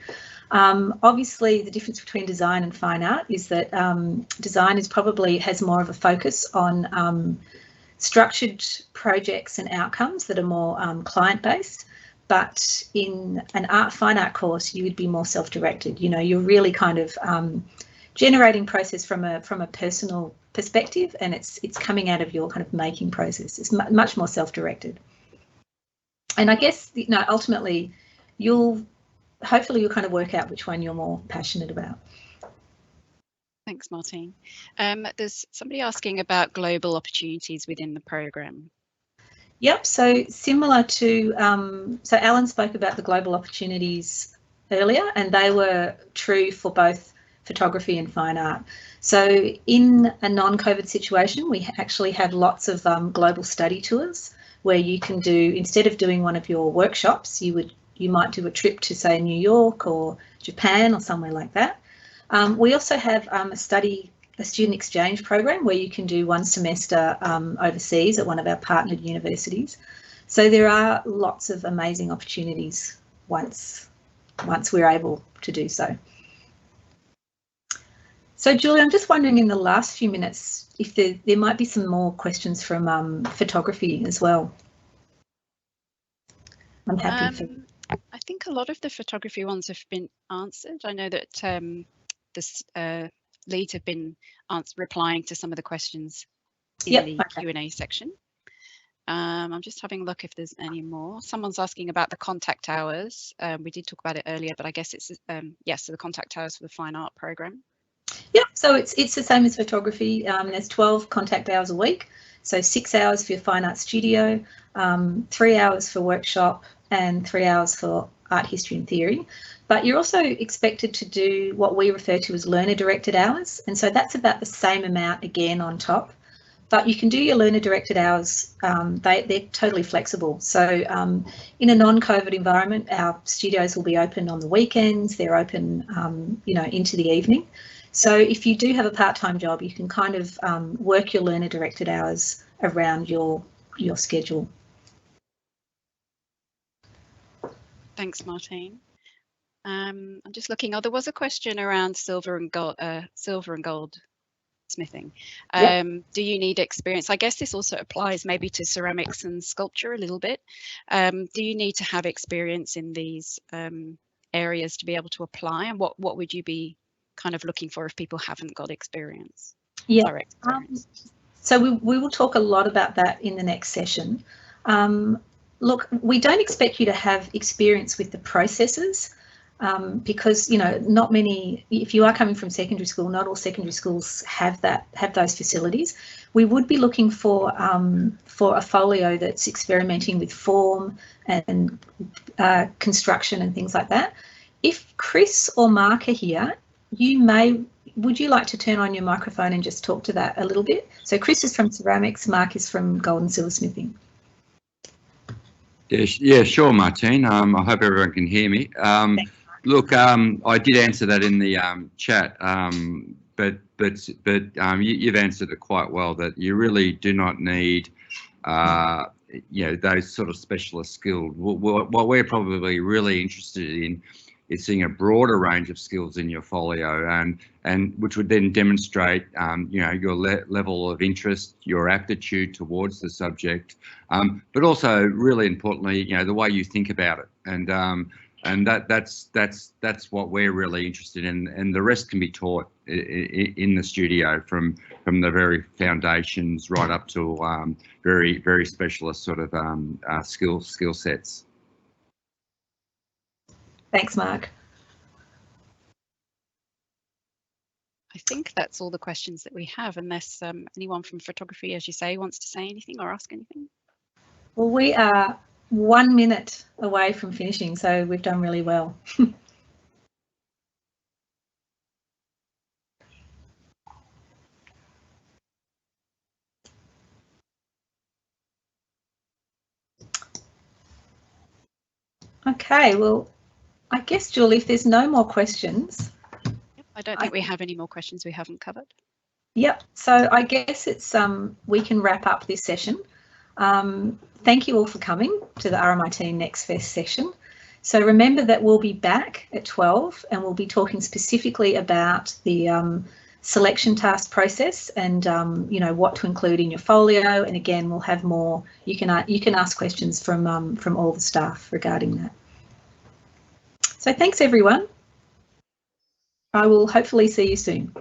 Obviously, the difference between design and fine art is that design has more of a focus on structured projects and outcomes that are more client-based. But in an fine art course, you would be more self-directed. You know, you're really kind of generating process from a personal perspective, and it's coming out of your kind of making process. It's much more self-directed. And I guess, you know, ultimately, hopefully you'll kind of work out which one you're more passionate about.
Thanks, Martine. There's somebody asking about global opportunities within the program.
Yep, so similar to, so Alan spoke about the global opportunities earlier, and they were true for both photography and fine art. So in a non-COVID situation, we actually have lots of global study tours where you can do, instead of doing one of your workshops, you might do a trip to, say, New York or Japan or somewhere like that. We also have a student exchange program where you can do 1 semester overseas at one of our partnered universities. So there are lots of amazing opportunities once we're able to do so. So Julie, I'm just wondering in the last few minutes if there might be some more questions from photography as well. I'm happy for.
I think a lot of the photography ones have been answered. I know that this leads have been replying to some of the questions in the Q&A section. I'm just having a look if there's any more. Someone's asking about the contact hours. We did talk about it earlier, but I guess it's yes, so the contact hours for the fine art program.
Yeah, so it's the same as photography. There's 12 contact hours a week, so 6 hours for your fine art studio, 3 hours for workshop, and 3 hours for art history and theory. But you're also expected to do what we refer to as learner-directed hours, and so that's about the same amount again on top. But you can do your learner-directed hours, they're totally flexible. So in a non-COVID environment, our studios will be open on the weekends, they're open you know, into the evening. So if you do have a part-time job, you can kind of work your learner-directed hours around your schedule.
Thanks, Martine. I'm just looking. Oh, there was a question around silver and gold smithing.
Yep.
Do you need experience? I guess this also applies maybe to ceramics and sculpture a little bit. Do you need to have experience in these areas to be able to apply? And what would you be kind of looking for if people haven't got experience?
Yeah.
Direct experience.
So we will talk a lot about that in the next session. Look, we don't expect you to have experience with the processes because, you know, not many, if you are coming from secondary school, not all secondary schools have those facilities. We would be looking for a folio that's experimenting with form and construction and things like that. If Chris or Mark are here, would you like to turn on your microphone and just talk to that a little bit? So Chris is from ceramics, Mark is from gold and silversmithing.
Yeah, sure, Martine. I hope everyone can hear me. Look, I did answer that in the chat, but you've answered it quite well. That you really do not need, you know, those sort of specialist skills. What we're probably really interested in is seeing a broader range of skills in your folio, and which would then demonstrate, you know, your level of interest, your aptitude towards the subject, but also really importantly, you know, the way you think about it, and that's what we're really interested in, and the rest can be taught in the studio from the very foundations right up to very specialist sort of skill sets.
Thanks, Mark.
I think that's all the questions that we have, unless anyone from photography, as you say, wants to say anything or ask anything.
Well, we are 1 minute away from finishing, so we've done really well. Okay, well, I guess, Julie, if there's no more questions.
I don't think we have any more questions we haven't covered.
Yep, so I guess it's we can wrap up this session. Thank you all for coming to the RMIT Next Fest session. So remember that we'll be back at 12 and we'll be talking specifically about the selection task process and you know, what to include in your folio. And again, we'll have more. You can ask questions from all the staff regarding that. So thanks everyone. I will hopefully see you soon.